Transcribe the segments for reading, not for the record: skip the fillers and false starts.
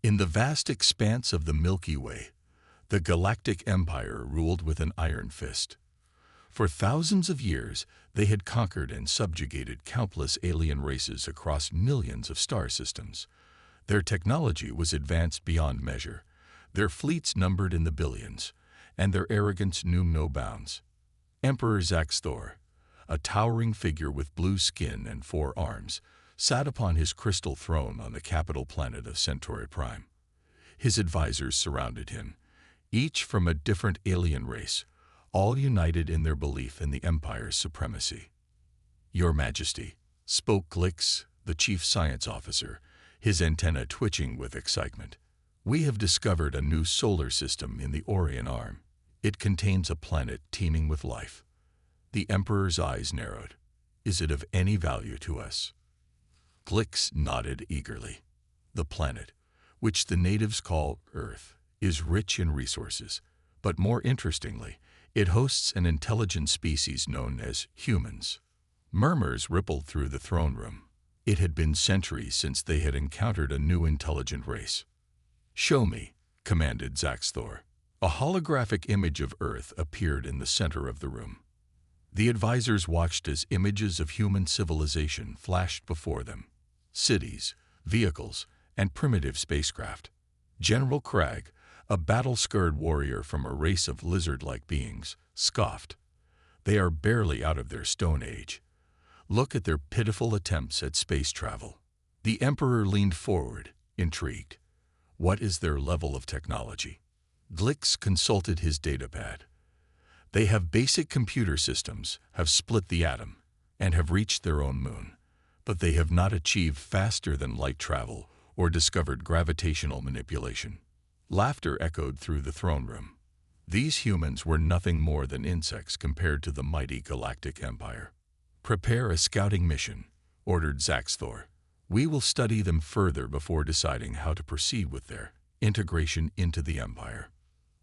In the vast expanse of the Milky Way, the Galactic Empire ruled with an iron fist. For thousands of years, they had conquered and subjugated countless alien races across millions of star systems. Their technology was advanced beyond measure, their fleets numbered in the billions, and their arrogance knew no bounds. Emperor Zaxthor, a towering figure with blue skin and 4 arms, sat upon his crystal throne on the capital planet of Centauri Prime. His advisors surrounded him, each from a different alien race, all united in their belief in the Empire's supremacy. "Your Majesty," spoke Glix, the chief science officer, his antenna twitching with excitement. "We have discovered a new solar system in the Orion Arm. It contains a planet teeming with life." The Emperor's eyes narrowed. "Is it of any value to us?" Glix nodded eagerly. "The planet, which the natives call Earth, is rich in resources, but more interestingly, it hosts an intelligent species known as humans." Murmurs rippled through the throne room. It had been centuries since they had encountered a new intelligent race. "Show me," commanded Zaxthor. A holographic image of Earth appeared in the center of the room. The advisors watched as images of human civilization flashed before them. Cities, vehicles, and primitive spacecraft. General Cragg, a battle-scarred warrior from a race of lizard-like beings, scoffed. "They are barely out of their Stone Age. Look at their pitiful attempts at space travel." The Emperor leaned forward, intrigued. "What is their level of technology?" Glix consulted his datapad. "They have basic computer systems, have split the atom, and have reached their own moon, but they have not achieved faster-than-light travel or discovered gravitational manipulation." Laughter echoed through the throne room. These humans were nothing more than insects compared to the mighty Galactic Empire. "Prepare a scouting mission," ordered Zaxthor. "We will study them further before deciding how to proceed with their integration into the Empire."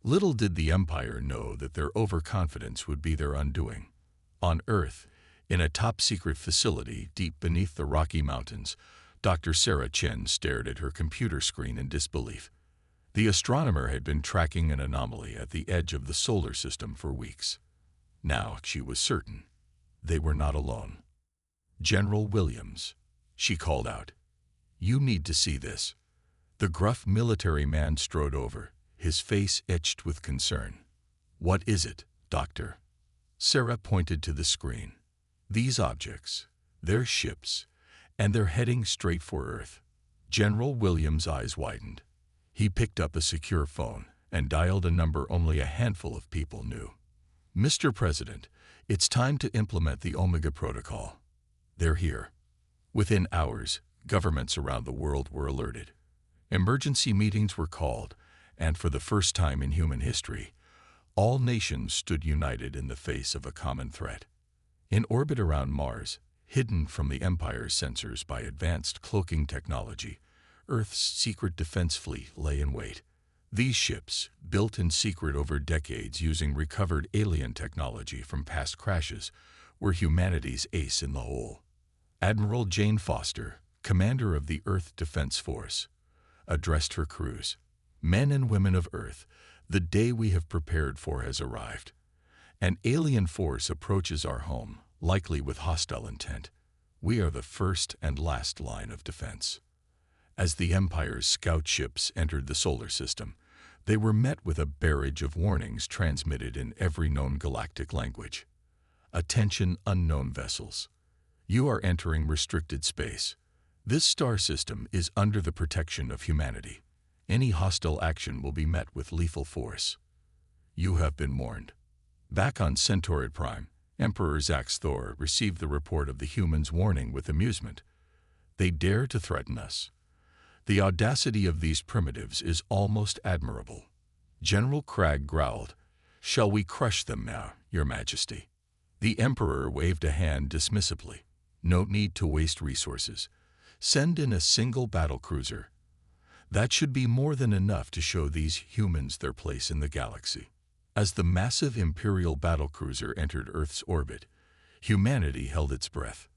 Little did the Empire know that their overconfidence would be their undoing. On Earth, in a top-secret facility deep beneath the Rocky Mountains, Dr. Sarah Chen stared at her computer screen in disbelief. The astronomer had been tracking an anomaly at the edge of the solar system for weeks. Now she was certain they were not alone. "General Williams," she called out, "you need to see this." The gruff military man strode over, his face etched with concern. "What is it, Doctor?" Sarah pointed to the screen. "These objects, they're ships, and they're heading straight for Earth." General Williams' eyes widened. He picked up a secure phone and dialed a number only a handful of people knew. "Mr. President, it's time to implement the Omega Protocol. They're here." Within hours, governments around the world were alerted. Emergency meetings were called, and for the first time in human history, all nations stood united in the face of a common threat. In orbit around Mars, hidden from the Empire's sensors by advanced cloaking technology, Earth's secret defense fleet lay in wait. These ships, built in secret over decades using recovered alien technology from past crashes, were humanity's ace in the hole. Admiral Jane Foster, commander of the Earth Defense Force, addressed her crews. "Men and women of Earth, the day we have prepared for has arrived. An alien force approaches our home, likely with hostile intent. We are the first and last line of defense." As the Empire's scout ships entered the solar system, they were met with a barrage of warnings transmitted in every known galactic language. "Attention, unknown vessels. You are entering restricted space. This star system is under the protection of humanity. Any hostile action will be met with lethal force. You have been warned." Back on Centauri Prime, Emperor Zaxthor received the report of the humans' warning with amusement. "They dare to threaten us. The audacity of these primitives is almost admirable." General Cragg growled, "Shall we crush them now, Your Majesty?" The Emperor waved a hand dismissively. "No need to waste resources. Send in a single battlecruiser. That should be more than enough to show these humans their place in the galaxy." As the massive Imperial battlecruiser entered Earth's orbit, humanity held its breath.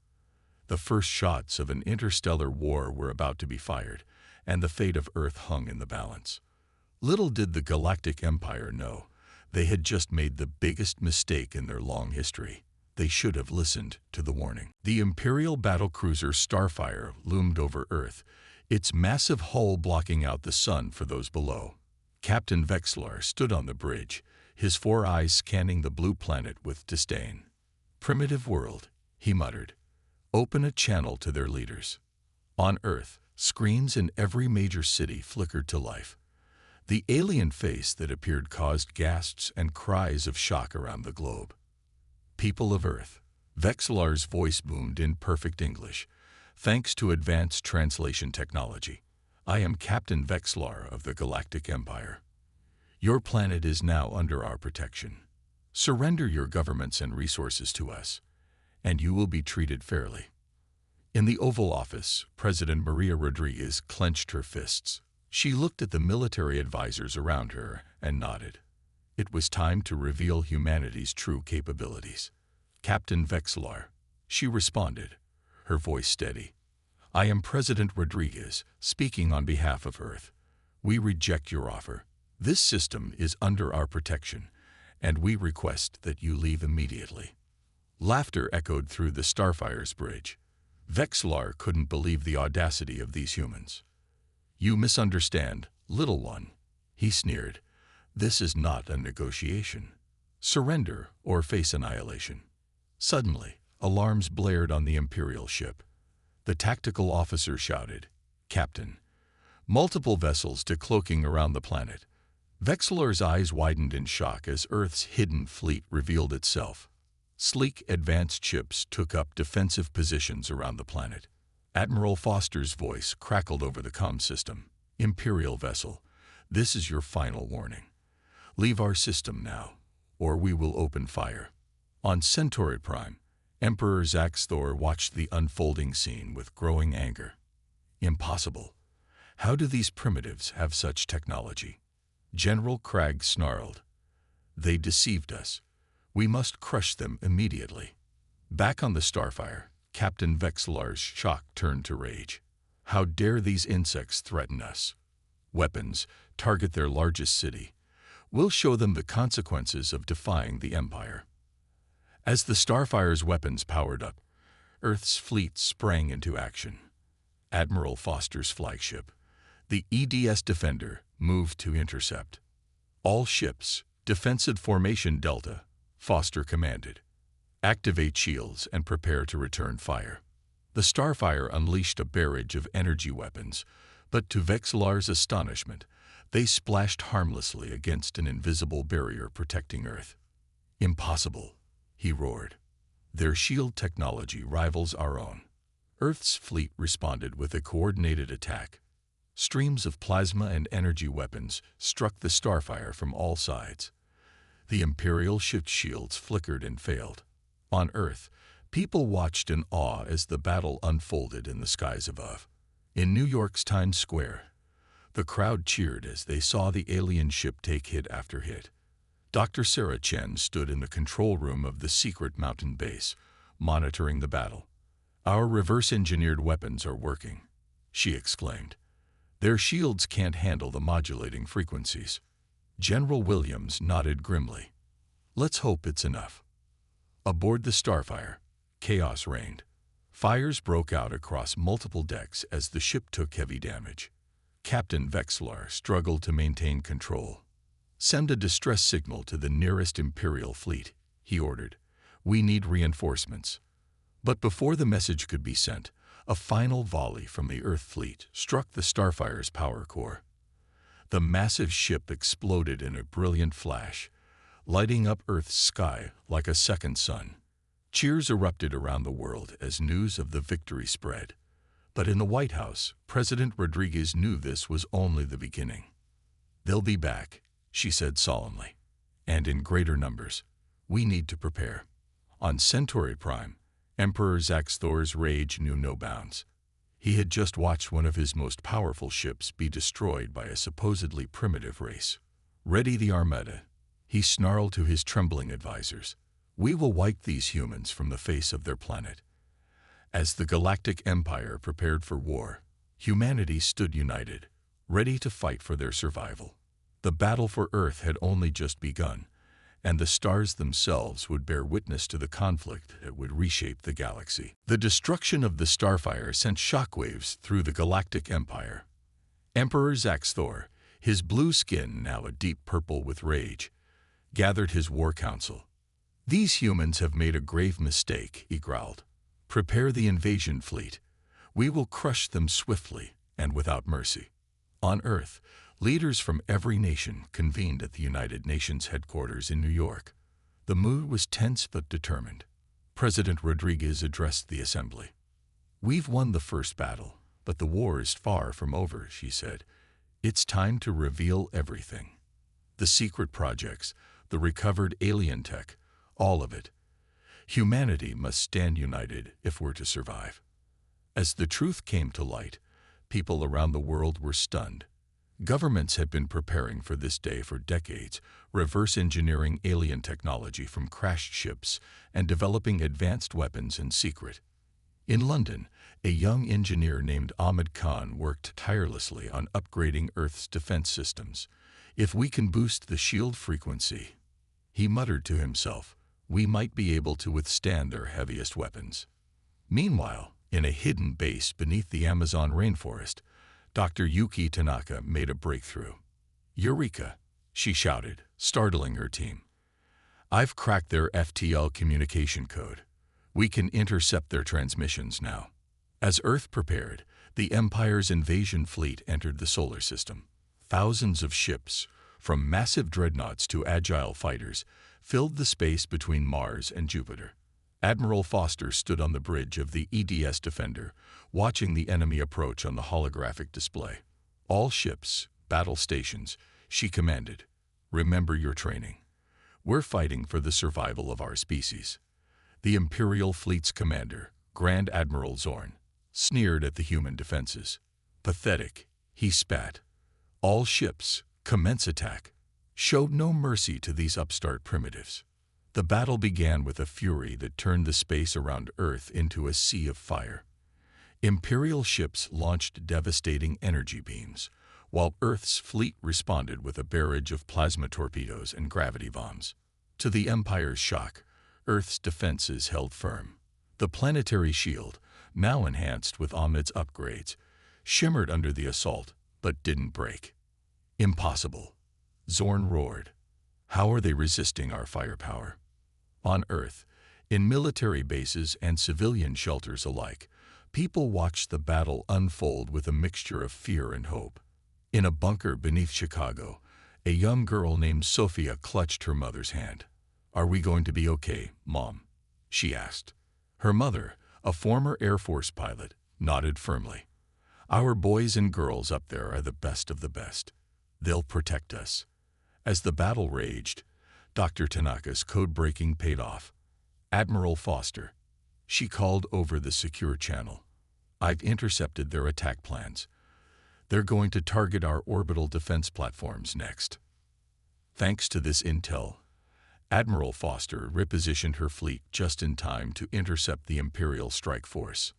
The first shots of an interstellar war were about to be fired, and the fate of Earth hung in the balance. Little did the Galactic Empire know, they had just made the biggest mistake in their long history. They should have listened to the warning. The Imperial battlecruiser Starfire loomed over Earth, its massive hull blocking out the sun for those below. Captain Vexlar stood on the bridge, his 4 eyes scanning the blue planet with disdain. "Primitive world," he muttered. "Open a channel to their leaders." On Earth, screens in every major city flickered to life. The alien face that appeared caused gasps and cries of shock around the globe. "People of Earth," Vexlar's voice boomed in perfect English. "Thanks to advanced translation technology, I am Captain Vexlar of the Galactic Empire. Your planet is now under our protection. Surrender your governments and resources to us, and you will be treated fairly." In the Oval Office, President Maria Rodriguez clenched her fists. She looked at the military advisors around her and nodded. It was time to reveal humanity's true capabilities. "Captain Vexlar," she responded, her voice steady. "I am President Rodriguez, speaking on behalf of Earth. We reject your offer. This system is under our protection, and we request that you leave immediately." Laughter echoed through the Starfire's bridge. Vexlar couldn't believe the audacity of these humans. "You misunderstand, little one," he sneered. "This is not a negotiation. Surrender or face annihilation." Suddenly, alarms blared on the Imperial ship. The tactical officer shouted, "Captain, multiple vessels decloaking around the planet." Vexlar's eyes widened in shock as Earth's hidden fleet revealed itself. Sleek, advanced ships took up defensive positions around the planet. Admiral Foster's voice crackled over the comm system. "Imperial vessel, this is your final warning. Leave our system now, or we will open fire." On Centauri Prime, Emperor Zaxthor watched the unfolding scene with growing anger. "Impossible. How do these primitives have such technology?" General Cragg snarled. "They deceived us. We must crush them immediately." Back on the Starfire, Captain Vexlar's shock turned to rage. "How dare these insects threaten us? Weapons, target their largest city. We'll show them the consequences of defying the Empire." As the Starfire's weapons powered up, Earth's fleet sprang into action. Admiral Foster's flagship, the EDS Defender, moved to intercept. "All ships, defensive formation Delta," Foster commanded. "Activate shields and prepare to return fire." The Starfire unleashed a barrage of energy weapons, but to Vexlar's astonishment, they splashed harmlessly against an invisible barrier protecting Earth. "Impossible," he roared. "Their shield technology rivals our own." Earth's fleet responded with a coordinated attack. Streams of plasma and energy weapons struck the Starfire from all sides. The Imperial ship's shields flickered and failed. On Earth, people watched in awe as the battle unfolded in the skies above. In New York's Times Square, the crowd cheered as they saw the alien ship take hit after hit. Dr. Sarah Chen stood in the control room of the secret mountain base, monitoring the battle. "Our reverse-engineered weapons are working," she exclaimed. "Their shields can't handle the modulating frequencies." General Williams nodded grimly. "Let's hope it's enough." Aboard the Starfire, chaos reigned. Fires broke out across multiple decks as the ship took heavy damage. Captain Vexlar struggled to maintain control. "Send a distress signal to the nearest Imperial fleet," he ordered. "We need reinforcements." But before the message could be sent, a final volley from the Earth fleet struck the Starfire's power core. The massive ship exploded in a brilliant flash, lighting up Earth's sky like a second sun. Cheers erupted around the world as news of the victory spread. But in the White House, President Rodriguez knew this was only the beginning. "They'll be back," she said solemnly, "and in greater numbers. We need to prepare." On Centauri Prime, Emperor Zaxthor's rage knew no bounds. He had just watched one of his most powerful ships be destroyed by a supposedly primitive race. "Ready the Armada," he snarled to his trembling advisors. "We will wipe these humans from the face of their planet." As the Galactic Empire prepared for war, Humanity stood united, ready to fight for their survival. The battle for Earth had only just begun, and the stars themselves would bear witness to the conflict that would reshape the galaxy. The destruction of the Starfire sent shockwaves through the Galactic Empire. Emperor Zaxthor, his blue skin now a deep purple with rage, gathered his war council. "These humans have made a grave mistake," he growled. "Prepare the invasion fleet. We will crush them swiftly and without mercy." On Earth, leaders from every nation convened at the United Nations headquarters in New York. The mood was tense but determined. President Rodriguez addressed the assembly. "We've won the first battle, but the war is far from over," she said. "It's time to reveal everything. The secret projects, the recovered alien tech, all of it. Humanity must stand united if we're to survive." As the truth came to light, people around the world were stunned. Governments had been preparing for this day for decades, reverse engineering alien technology from crashed ships and developing advanced weapons in secret. In London, a young engineer named Ahmed Khan worked tirelessly on upgrading Earth's defense systems. "If we can boost the shield frequency," he muttered to himself, "we might be able to withstand their heaviest weapons." Meanwhile, in a hidden base beneath the Amazon rainforest, Dr. Yuki Tanaka made a breakthrough. "Eureka!" she shouted, startling her team. "I've cracked their FTL communication code. We can intercept their transmissions now." As Earth prepared, the Empire's invasion fleet entered the solar system. Thousands of ships, from massive dreadnoughts to agile fighters, filled the space between Mars and Jupiter. Admiral Foster stood on the bridge of the EDS Defender, watching the enemy approach on the holographic display. "All ships, battle stations," she commanded. "Remember your training. We're fighting for the survival of our species." The Imperial Fleet's commander, Grand Admiral Zorn, sneered at the human defenses. "Pathetic," he spat. "All ships, commence attack. Show no mercy to these upstart primitives." The battle began with a fury that turned the space around Earth into a sea of fire. Imperial ships launched devastating energy beams, while Earth's fleet responded with a barrage of plasma torpedoes and gravity bombs. To the Empire's shock, Earth's defenses held firm. The planetary shield, now enhanced with Ahmed's upgrades, shimmered under the assault, but didn't break. "Impossible," Zorn roared. "How are they resisting our firepower?" On Earth, in military bases and civilian shelters alike, people watched the battle unfold with a mixture of fear and hope. In a bunker beneath Chicago, a young girl named Sophia clutched her mother's hand. "Are we going to be okay, Mom?" she asked. Her mother, a former Air Force pilot, nodded firmly. "Our boys and girls up there are the best of the best. They'll protect us." As the battle raged, Dr. Tanaka's code-breaking paid off. "Admiral Foster," she called over the secure channel, "I've intercepted their attack plans. They're going to target our orbital defense platforms next." Thanks to this intel, Admiral Foster repositioned her fleet just in time to intercept the Imperial strike force.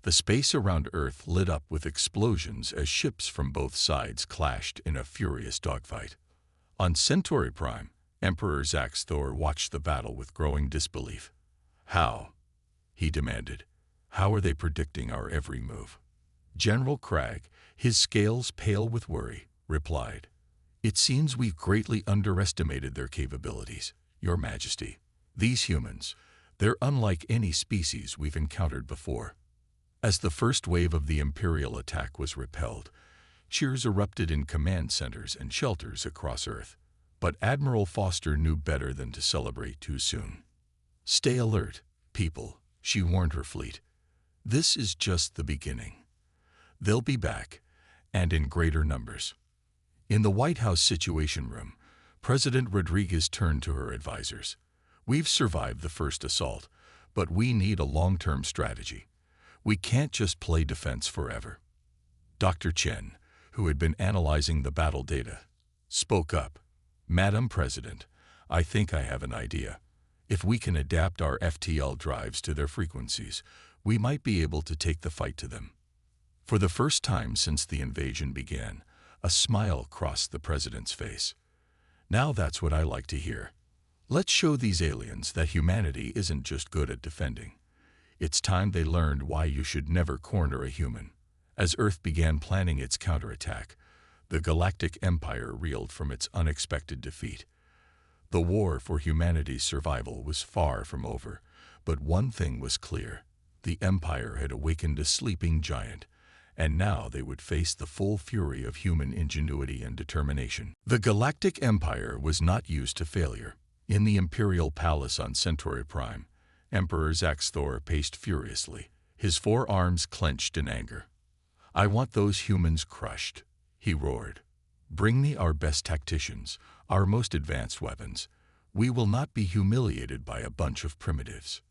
The space around Earth lit up with explosions as ships from both sides clashed in a furious dogfight. On Centauri Prime, Emperor Zaxthor watched the battle with growing disbelief. "How?" he demanded. "How are they predicting our every move?" General Cragg, his scales pale with worry, replied, "It seems we've greatly underestimated their capabilities, Your Majesty. These humans, they're unlike any species we've encountered before." As the first wave of the Imperial attack was repelled, cheers erupted in command centers and shelters across Earth. But Admiral Foster knew better than to celebrate too soon. "Stay alert, people," she warned her fleet. "This is just the beginning. They'll be back, and in greater numbers." In the White House Situation Room, President Rodriguez turned to her advisors. "We've survived the first assault, but we need a long-term strategy. We can't just play defense forever." Dr. Chen, who had been analyzing the battle data, spoke up. "Madam President, I think I have an idea. If we can adapt our FTL drives to their frequencies, we might be able to take the fight to them." For the first time since the invasion began, a smile crossed the president's face. Now that's what I like to hear. Let's show these aliens that humanity isn't just good at defending. It's time they learned why you should never corner a human. As Earth began planning its counterattack, the Galactic Empire reeled from its unexpected defeat. The war for humanity's survival was far from over, but one thing was clear. The Empire had awakened a sleeping giant, and now they would face the full fury of human ingenuity and determination. The Galactic Empire was not used to failure. In the Imperial Palace on Centauri Prime, Emperor Zaxthor paced furiously, his forearms clenched in anger. "I want those humans crushed," he roared. "Bring me our best tacticians, our most advanced weapons. We will not be humiliated by a bunch of primitives."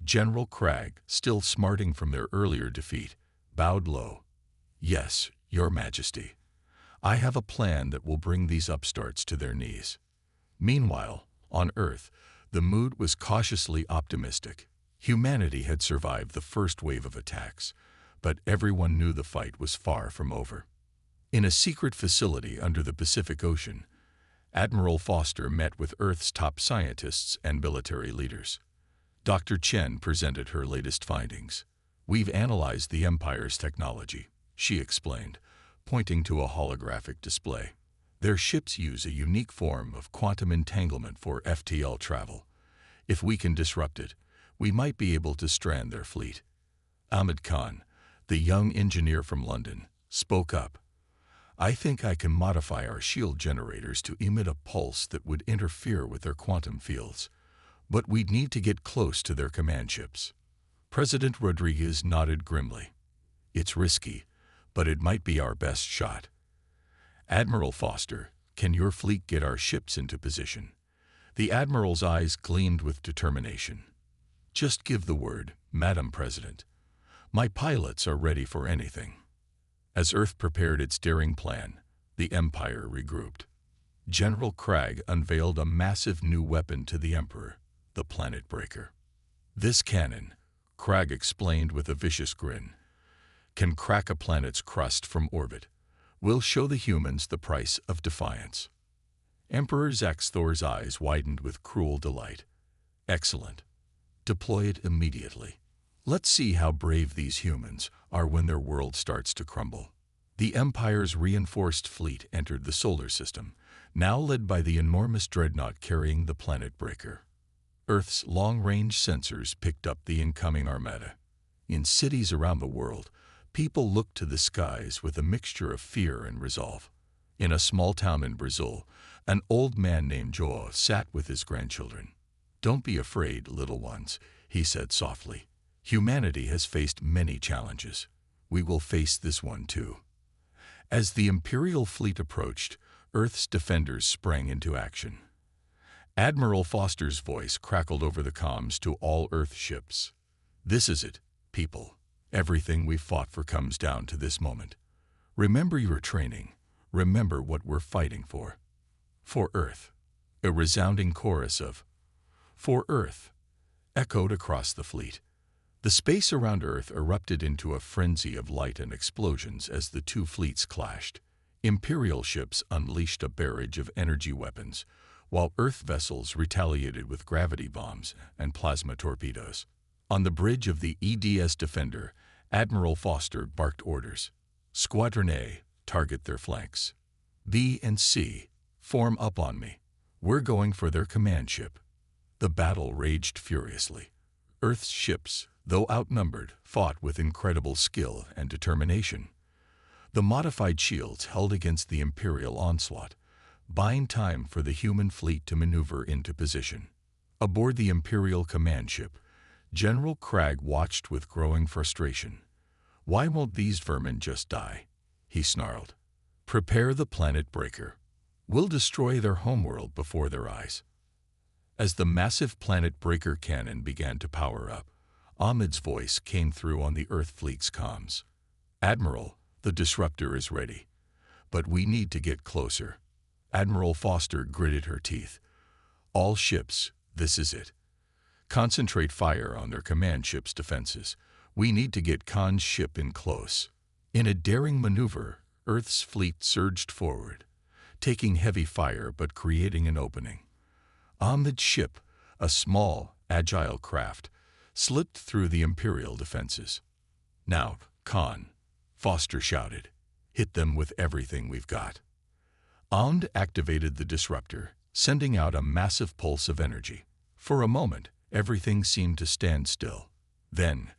General Cragg, still smarting from their earlier defeat, bowed low. "Yes, Your Majesty. I have a plan that will bring these upstarts to their knees." Meanwhile, on Earth, the mood was cautiously optimistic. Humanity had survived the first wave of attacks, but everyone knew the fight was far from over. In a secret facility under the Pacific Ocean, Admiral Foster met with Earth's top scientists and military leaders. Dr. Chen presented her latest findings. "We've analyzed the Empire's technology," she explained, pointing to a holographic display. "Their ships use a unique form of quantum entanglement for FTL travel. If we can disrupt it, we might be able to strand their fleet." Ahmed Khan, the young engineer from London, spoke up. "I think I can modify our shield generators to emit a pulse that would interfere with their quantum fields. But we'd need to get close to their command ships." President Rodriguez nodded grimly. "It's risky, but it might be our best shot." "Admiral Foster, can your fleet get our ships into position?" The Admiral's eyes gleamed with determination. "Just give the word, Madam President. My pilots are ready for anything." As Earth prepared its daring plan, the Empire regrouped. General Cragg unveiled a massive new weapon to the Emperor, the Planet Breaker. "This cannon," Cragg explained with a vicious grin, "can crack a planet's crust from orbit. We'll show the humans the price of defiance." Emperor Zaxthor's eyes widened with cruel delight. "Excellent. Deploy it immediately. Let's see how brave these humans are when their world starts to crumble." The Empire's reinforced fleet entered the solar system, now led by the enormous dreadnought carrying the Planet Breaker. Earth's long-range sensors picked up the incoming armada. In cities around the world, people looked to the skies with a mixture of fear and resolve. In a small town in Brazil, an old man named Joao sat with his grandchildren. "Don't be afraid, little ones," he said softly. "Humanity has faced many challenges. We will face this one too." As the Imperial fleet approached, Earth's defenders sprang into action. Admiral Foster's voice crackled over the comms to all Earth ships. "This is it, people. Everything we've fought for comes down to this moment. Remember your training. Remember what we're fighting for." "For Earth." A resounding chorus of "For Earth" echoed across the fleet. The space around Earth erupted into a frenzy of light and explosions as the two fleets clashed. Imperial ships unleashed a barrage of energy weapons, while Earth vessels retaliated with gravity bombs and plasma torpedoes. On the bridge of the EDS Defender, Admiral Foster barked orders. "Squadron A, target their flanks. B and C, form up on me. We're going for their command ship." The battle raged furiously. Earth's ships, though outnumbered, fought with incredible skill and determination. The modified shields held against the Imperial onslaught, buying time for the human fleet to maneuver into position. Aboard the Imperial command ship, General Cragg watched with growing frustration. "Why won't these vermin just die?" he snarled. "Prepare the Planet Breaker. We'll destroy their homeworld before their eyes." As the massive Planet Breaker cannon began to power up, Ahmed's voice came through on the Earth fleet's comms. "Admiral, the disruptor is ready. But we need to get closer." Admiral Foster gritted her teeth. "All ships, this is it. Concentrate fire on their command ship's defenses. We need to get Khan's ship in close." In a daring maneuver, Earth's fleet surged forward, taking heavy fire but creating an opening. Ahmed's ship, a small, agile craft, slipped through the Imperial defenses. "Now, Khan," Foster shouted, "hit them with everything we've got." Ahmed activated the disruptor, sending out a massive pulse of energy. For a moment, everything seemed to stand still. Then,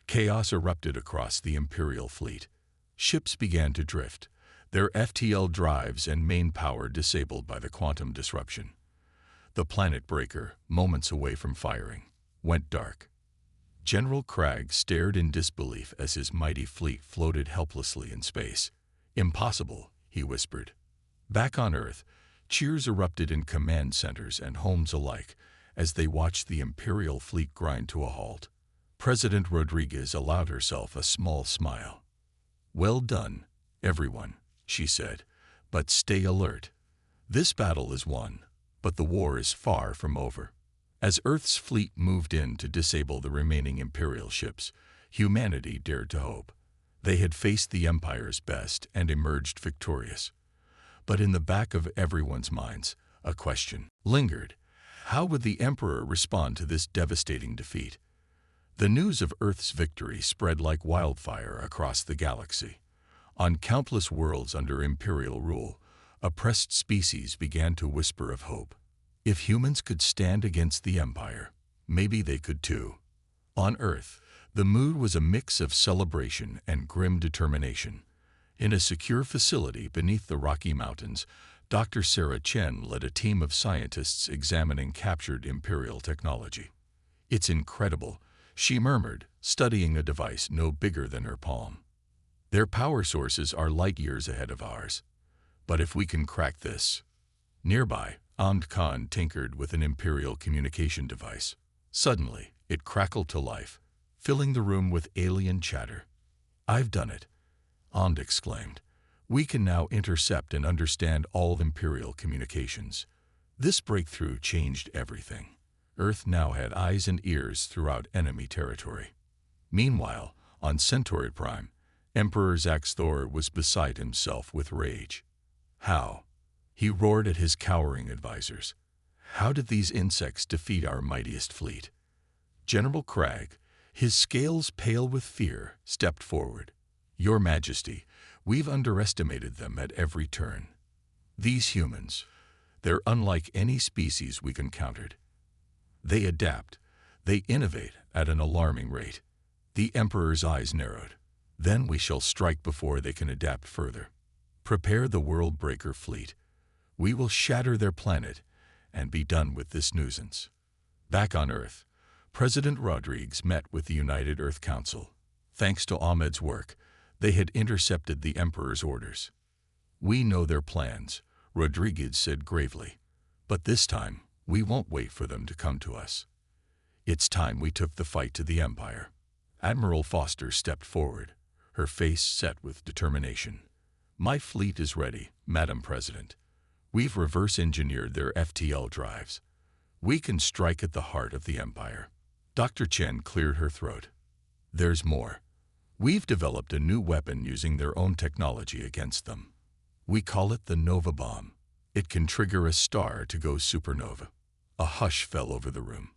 chaos erupted across the Imperial fleet. Ships began to drift, their FTL drives and main power disabled by the quantum disruption. The planet breaker, moments away from firing, went dark. General Cragg stared in disbelief as his mighty fleet floated helplessly in space. "Impossible," he whispered. Back on Earth, cheers erupted in command centers and homes alike as they watched the Imperial fleet grind to a halt. President Rodriguez allowed herself a small smile. "Well done, everyone," she said, "but stay alert. This battle is won, but the war is far from over." As Earth's fleet moved in to disable the remaining Imperial ships, humanity dared to hope. They had faced the Empire's best and emerged victorious. But in the back of everyone's minds, a question lingered. How would the Emperor respond to this devastating defeat? The news of Earth's victory spread like wildfire across the galaxy. On countless worlds under Imperial rule, oppressed species began to whisper of hope. If humans could stand against the Empire, maybe they could too. On Earth, the mood was a mix of celebration and grim determination. In a secure facility beneath the Rocky Mountains, Dr. Sarah Chen led a team of scientists examining captured Imperial technology. "It's incredible," she murmured, studying a device no bigger than her palm. "Their power sources are light years ahead of ours. But if we can crack this..." Nearby, Ahmed Khan tinkered with an Imperial communication device. Suddenly, it crackled to life, filling the room with alien chatter. "I've done it," Ahmed exclaimed. "We can now intercept and understand all Imperial communications." This breakthrough changed everything. Earth now had eyes and ears throughout enemy territory. Meanwhile, on Centauri Prime, Emperor Zaxthor was beside himself with rage. "How?" he roared at his cowering advisors. "How did these insects defeat our mightiest fleet?" General Cragg, his scales pale with fear, stepped forward. "Your Majesty, we've underestimated them at every turn. These humans, they're unlike any species we've encountered. They adapt, they innovate at an alarming rate." The Emperor's eyes narrowed. "Then we shall strike before they can adapt further. Prepare the World Breaker fleet. We will shatter their planet and be done with this nuisance." Back on Earth, President Rodriguez met with the United Earth Council. Thanks to Ahmed's work, they had intercepted the Emperor's orders. "We know their plans," Rodriguez said gravely. "But this time, we won't wait for them to come to us. It's time we took the fight to the Empire." Admiral Foster stepped forward, her face set with determination. "My fleet is ready, Madam President. We've reverse-engineered their FTL drives. We can strike at the heart of the Empire." Dr. Chen cleared her throat. "There's more. We've developed a new weapon using their own technology against them. We call it the Nova Bomb. It can trigger a star to go supernova." A hush fell over the room.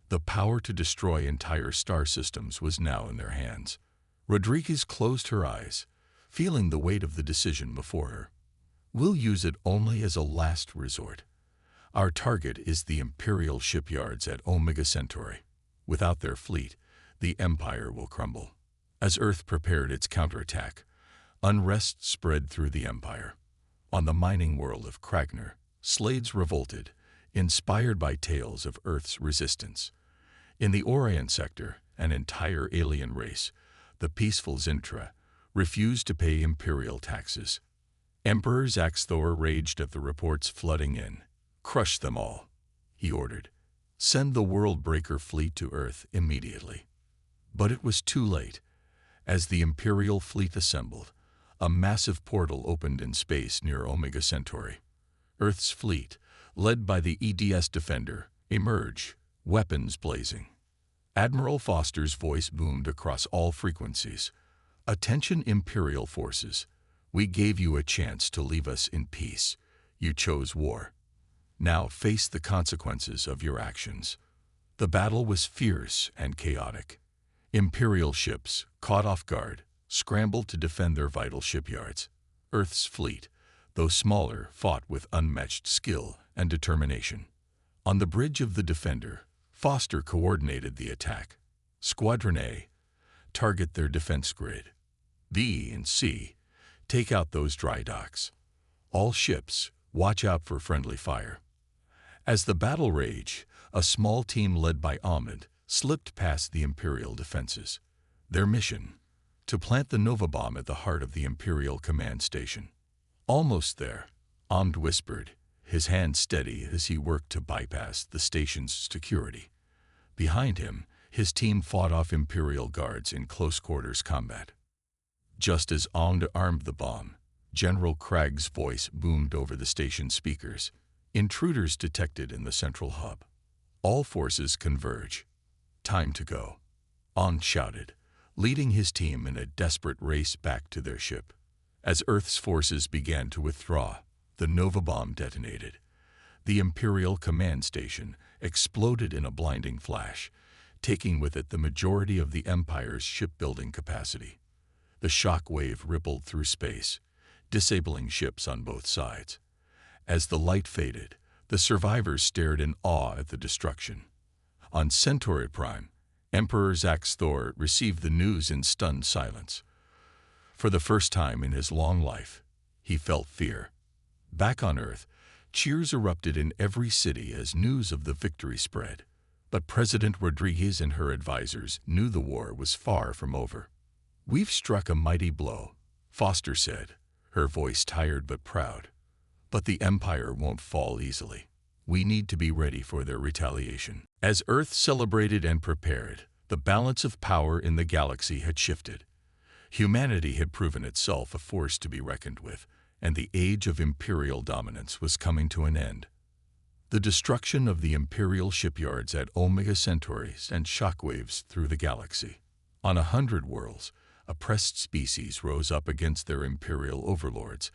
The power to destroy entire star systems was now in their hands. Rodriguez closed her eyes, feeling the weight of the decision before her. "We'll use it only as a last resort. Our target is the Imperial shipyards at Omega Centauri. Without their fleet, the Empire will crumble." As Earth prepared its counterattack, unrest spread through the Empire. On the mining world of Kragner, Slades revolted, inspired by tales of Earth's resistance. In the Orient sector, an entire alien race, the peaceful Zintra, refused to pay Imperial taxes. Emperor Zaxthor raged at the reports flooding in. "Crush them all," he ordered. "Send the World Breaker fleet to Earth immediately." But it was too late. As the Imperial fleet assembled, a massive portal opened in space near Omega Centauri. Earth's fleet, led by the EDS Defender, emerged, weapons blazing. Admiral Foster's voice boomed across all frequencies. Attention Imperial forces, we gave you a chance to leave us in peace. You chose war. Now face the consequences of your actions. The battle was fierce and chaotic. Imperial ships, caught off guard, scrambled to defend their vital shipyards. Earth's fleet, though smaller, fought with unmatched skill and determination. On the bridge of the Defender, Foster coordinated the attack. Squadron A, target their defense grid. B and C, take out those dry docks. All ships, watch out for friendly fire. As the battle raged, a small team led by Ahmed slipped past the Imperial defenses. Their mission, to plant the Nova bomb at the heart of the Imperial command station. Almost there, Ahmed whispered, his hand steady as he worked to bypass the station's security. Behind him, his team fought off Imperial guards in close-quarters combat. Just as Ahmed armed the bomb, General Craig's voice boomed over the station's speakers. Intruders detected in the central hub. All forces converge. Time to go. Ahmed shouted, leading his team in a desperate race back to their ship. As Earth's forces began to withdraw, the Nova bomb detonated. The Imperial command station exploded in a blinding flash, taking with it the majority of the Empire's shipbuilding capacity. The shock wave rippled through space, disabling ships on both sides. As the light faded, the survivors stared in awe at the destruction. On Centauri Prime, Emperor Zaxthor received the news in stunned silence. For the first time in his long life, he felt fear. Back on Earth, cheers erupted in every city as news of the victory spread. But President Rodriguez and her advisors knew the war was far from over. "We've struck a mighty blow," Foster said, her voice tired but proud. "But the Empire won't fall easily. We need to be ready for their retaliation." As Earth celebrated and prepared, the balance of power in the galaxy had shifted. Humanity had proven itself a force to be reckoned with, and the age of Imperial dominance was coming to an end. The destruction of the Imperial shipyards at Omega Centauri sent shockwaves through the galaxy. On 100 worlds, oppressed species rose up against their Imperial overlords,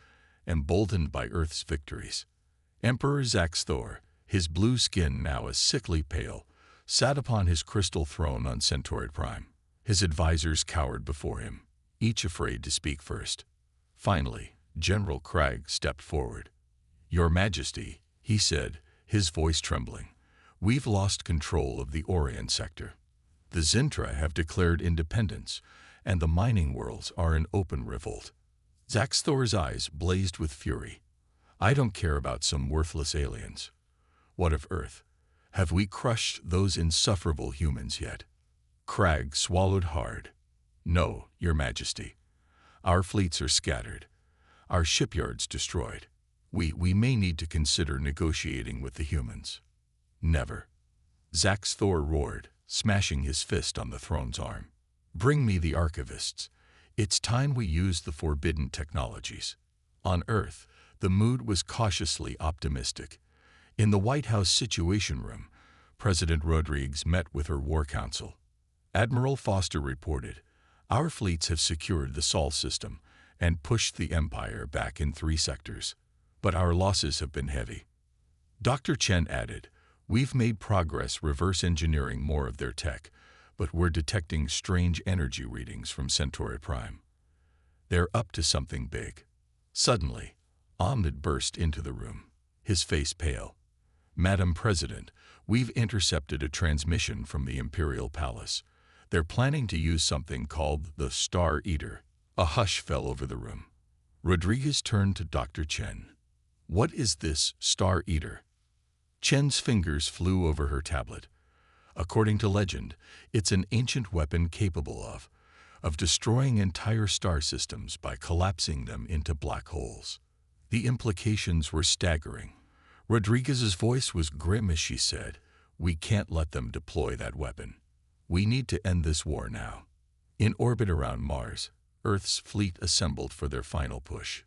emboldened by Earth's victories. Emperor Zaxthor, his blue skin now a sickly pale, sat upon his crystal throne on Centauri Prime. His advisors cowered before him, each afraid to speak first. Finally, General Craig stepped forward. "Your Majesty," he said, his voice trembling, "we've lost control of the Orient sector. The Zintra have declared independence, and the mining worlds are in open revolt." Zaxthor's eyes blazed with fury. "I don't care about some worthless aliens. What of Earth? Have we crushed those insufferable humans yet?" Crag swallowed hard. "No, Your Majesty. Our fleets are scattered, our shipyards destroyed. We may need to consider negotiating with the humans." "Never." Zaxthor roared, smashing his fist on the throne's arm. "Bring me the archivists. It's time we used the forbidden technologies." On Earth, the mood was cautiously optimistic. In the White House Situation Room, President Rodriguez met with her War Council. Admiral Foster reported, "Our fleets have secured the Sol system and pushed the Empire back in 3 sectors. But our losses have been heavy." Dr. Chen added, "We've made progress reverse engineering more of their tech, but we're detecting strange energy readings from Centauri Prime. They're up to something big." Suddenly, Ahmed burst into the room, his face pale. "Madam President, we've intercepted a transmission from the Imperial Palace. They're planning to use something called the Star Eater." A hush fell over the room. Rodriguez turned to Dr. Chen. "What is this Star Eater?" Chen's fingers flew over her tablet. "According to legend, it's an ancient weapon capable of destroying entire star systems by collapsing them into black holes." The implications were staggering. Rodriguez's voice was grim as she said, "We can't let them deploy that weapon. We need to end this war now." In orbit around Mars, Earth's fleet assembled for their final push.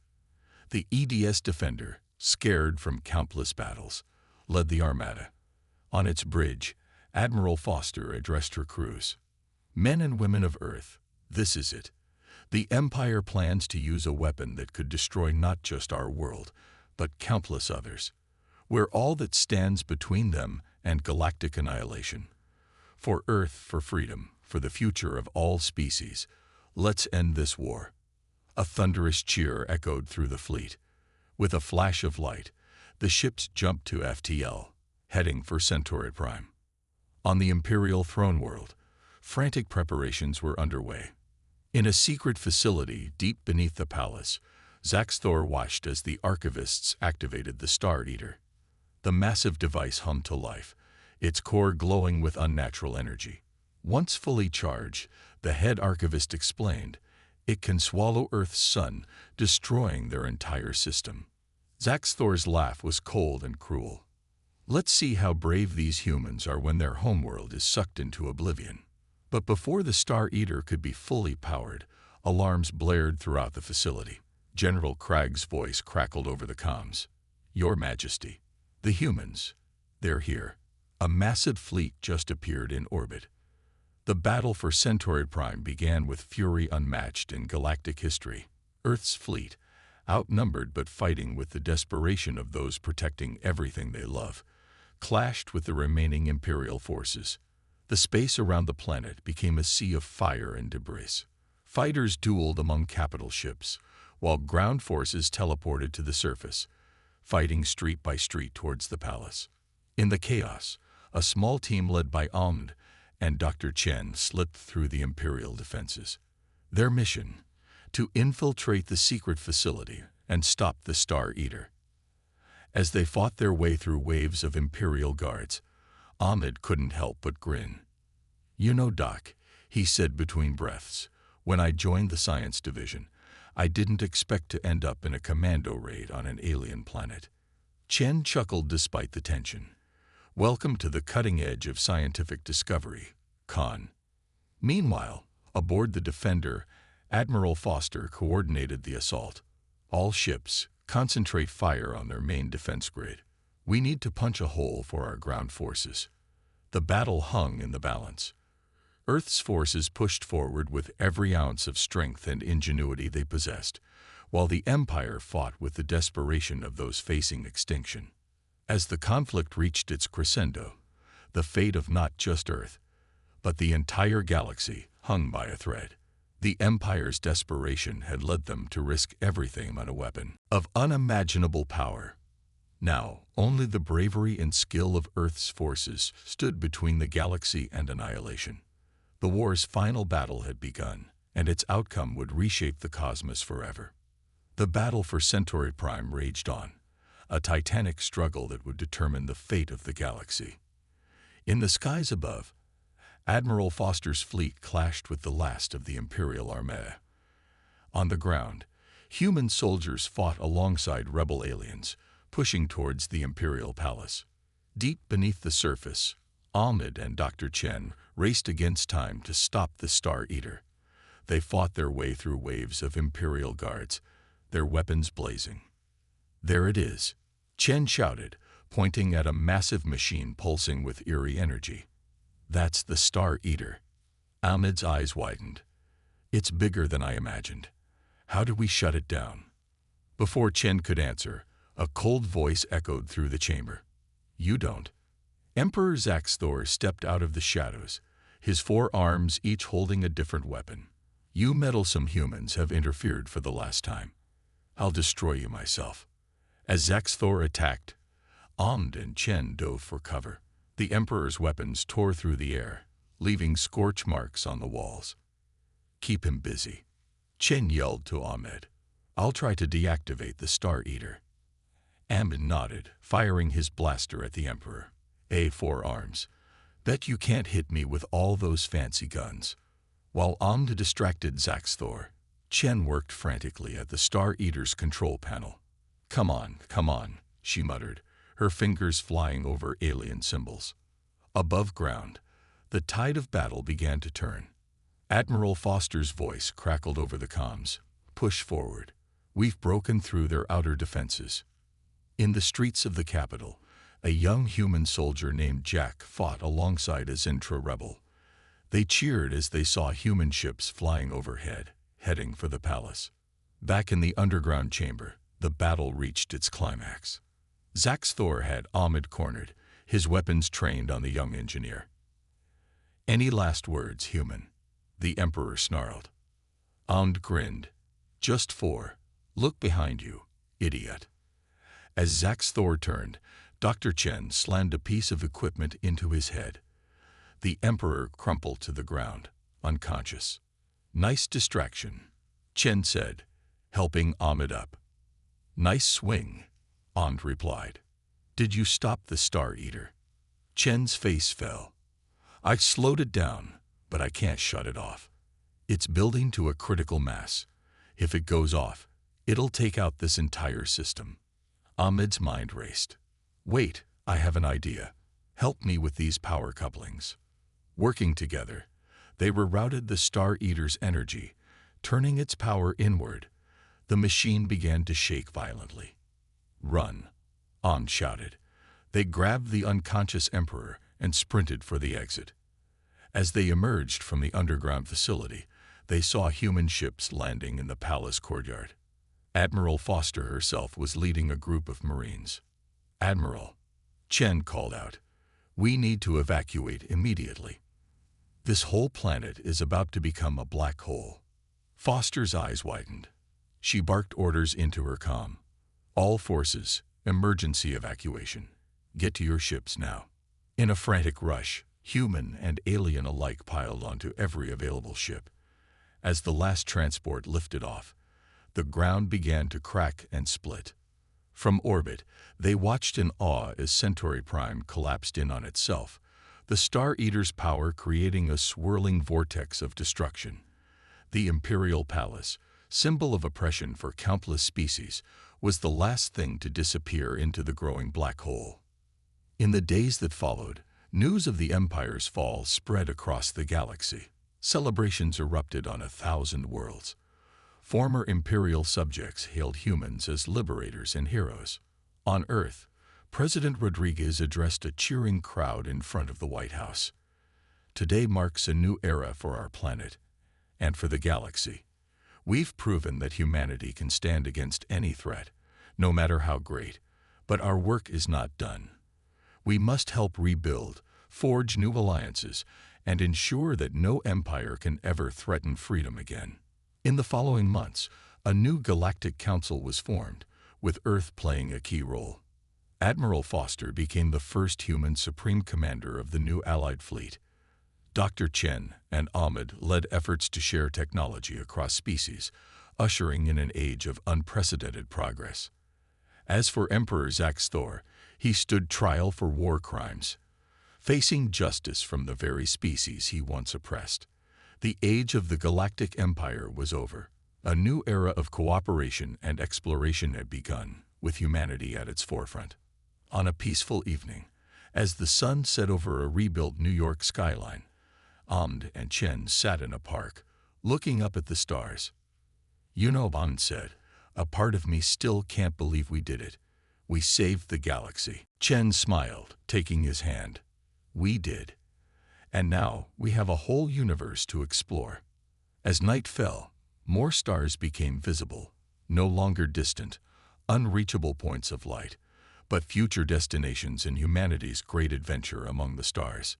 The EDS Defender, scared from countless battles, led the armada. On its bridge, Admiral Foster addressed her crews. "Men and women of Earth, this is it. The Empire plans to use a weapon that could destroy not just our world, but countless others. We're all that stands between them and galactic annihilation. For Earth, for freedom, for the future of all species, let's end this war. A thunderous cheer echoed through the fleet. With a flash of light, the ships jumped to FTL, heading for Centauri Prime. On the Imperial throne world, frantic preparations were underway. In a secret facility deep beneath the palace, Zaxthor watched as the archivists activated the Star Eater. The massive device hummed to life, its core glowing with unnatural energy. Once fully charged, the head archivist explained, it can swallow Earth's sun, destroying their entire system. Zaxthor's laugh was cold and cruel. Let's see how brave these humans are when their homeworld is sucked into oblivion. But before the Star Eater could be fully powered, alarms blared throughout the facility. General Craig's voice crackled over the comms. Your Majesty, the humans, they're here. A massive fleet just appeared in orbit. The battle for Centauri Prime began with fury unmatched in galactic history. Earth's fleet, outnumbered but fighting with the desperation of those protecting everything they love, clashed with the remaining Imperial forces. The space around the planet became a sea of fire and debris. Fighters dueled among capital ships, while ground forces teleported to the surface, fighting street by street towards the palace. In the chaos, a small team led by Ahmed and Dr. Chen slipped through the Imperial defenses. Their mission, to infiltrate the secret facility and stop the Star Eater. As they fought their way through waves of Imperial guards, Ahmed couldn't help but grin. You know, Doc, he said between breaths, when I joined the science division, I didn't expect to end up in a commando raid on an alien planet. Chen chuckled despite the tension. Welcome to the cutting edge of scientific discovery, Khan. Meanwhile, aboard the Defender, Admiral Foster coordinated the assault. All ships, concentrate fire on their main defense grid. We need to punch a hole for our ground forces. The battle hung in the balance. Earth's forces pushed forward with every ounce of strength and ingenuity they possessed, while the Empire fought with the desperation of those facing extinction. As the conflict reached its crescendo, the fate of not just Earth, but the entire galaxy hung by a thread. The Empire's desperation had led them to risk everything on a weapon of unimaginable power. Now, only the bravery and skill of Earth's forces stood between the galaxy and annihilation. The war's final battle had begun, and its outcome would reshape the cosmos forever. The battle for Centauri Prime raged on, a titanic struggle that would determine the fate of the galaxy. In the skies above, Admiral Foster's fleet clashed with the last of the Imperial Armée. On the ground, human soldiers fought alongside rebel aliens, pushing towards the Imperial Palace. Deep beneath the surface, Ahmed and Dr. Chen raced against time to stop the Star Eater. They fought their way through waves of Imperial guards, their weapons blazing. There it is, Chen shouted, pointing at a massive machine pulsing with eerie energy. That's the Star Eater. Ahmed's eyes widened. It's bigger than I imagined. How do we shut it down? Before Chen could answer, a cold voice echoed through the chamber. You don't. Emperor Zaxthor stepped out of the shadows, his 4 arms each holding a different weapon. You meddlesome humans have interfered for the last time. I'll destroy you myself. As Zaxthor attacked, Ahmed and Chen dove for cover. The Emperor's weapons tore through the air, leaving scorch marks on the walls. Keep him busy, Chen yelled to Ahmed. I'll try to deactivate the Star Eater. Ahmed nodded, firing his blaster at the Emperor. 4 arms. Bet you can't hit me with all those fancy guns. While Ahmed distracted Zaxthor, Chen worked frantically at the Star Eater's control panel. Come on, she muttered, her fingers flying over alien symbols. Above ground, the tide of battle began to turn. Admiral Foster's voice crackled over the comms. Push forward. We've broken through their outer defenses. In the streets of the capital, a young human soldier named Jack fought alongside a Zentra rebel. They cheered as they saw human ships flying overhead, heading for the palace. Back in the underground chamber, the battle reached its climax. Zaxthor had Ahmed cornered, his weapons trained on the young engineer. "Any last words, human?" the Emperor snarled. Ahmed grinned. "Just 4. Look behind you, idiot." As Zaxthor turned, Dr. Chen slammed a piece of equipment into his head. The Emperor crumpled to the ground, unconscious. "Nice distraction," Chen said, helping Ahmed up. "Nice swing," Ahmed replied. "Did you stop the Star Eater?" Chen's face fell. "I slowed it down, but I can't shut it off. It's building to a critical mass. If it goes off, it'll take out this entire system." Ahmed's mind raced. "Wait, I have an idea. Help me with these power couplings." Working together, they rerouted the Star Eater's energy, turning its power inward. The machine began to shake violently. "Run," Ahmed shouted. They grabbed the unconscious Emperor and sprinted for the exit. As they emerged from the underground facility, they saw human ships landing in the palace courtyard. Admiral Foster herself was leading a group of Marines. "Admiral," Chen called out, "we need to evacuate immediately. This whole planet is about to become a black hole." Foster's eyes widened. She barked orders into her comm. "All forces, emergency evacuation. Get to your ships now." In a frantic rush, human and alien alike piled onto every available ship. As the last transport lifted off, the ground began to crack and split. From orbit, they watched in awe as Centauri Prime collapsed in on itself, the Star Eater's power creating a swirling vortex of destruction. The Imperial Palace, symbol of oppression for countless species, was the last thing to disappear into the growing black hole. In the days that followed, news of the Empire's fall spread across the galaxy. Celebrations erupted on 1,000 worlds. Former Imperial subjects hailed humans as liberators and heroes. On Earth, President Rodriguez addressed a cheering crowd in front of the White House. "Today marks a new era for our planet, and for the galaxy. We've proven that humanity can stand against any threat, no matter how great, but our work is not done. We must help rebuild, forge new alliances, and ensure that no empire can ever threaten freedom again." In the following months, a new Galactic Council was formed, with Earth playing a key role. Admiral Foster became the first human supreme commander of the new Allied fleet. Dr. Chen and Ahmed led efforts to share technology across species, ushering in an age of unprecedented progress. As for Emperor Zaxthor, he stood trial for war crimes, facing justice from the very species he once oppressed. The age of the Galactic Empire was over. A new era of cooperation and exploration had begun, with humanity at its forefront. On a peaceful evening, as the sun set over a rebuilt New York skyline, Ahmed and Chen sat in a park, looking up at the stars. "You know," Ahmed said, "a part of me still can't believe we did it. We saved the galaxy." Chen smiled, taking his hand. "We did. And now we have a whole universe to explore." As night fell, more stars became visible, no longer distant, unreachable points of light, but future destinations in humanity's great adventure among the stars.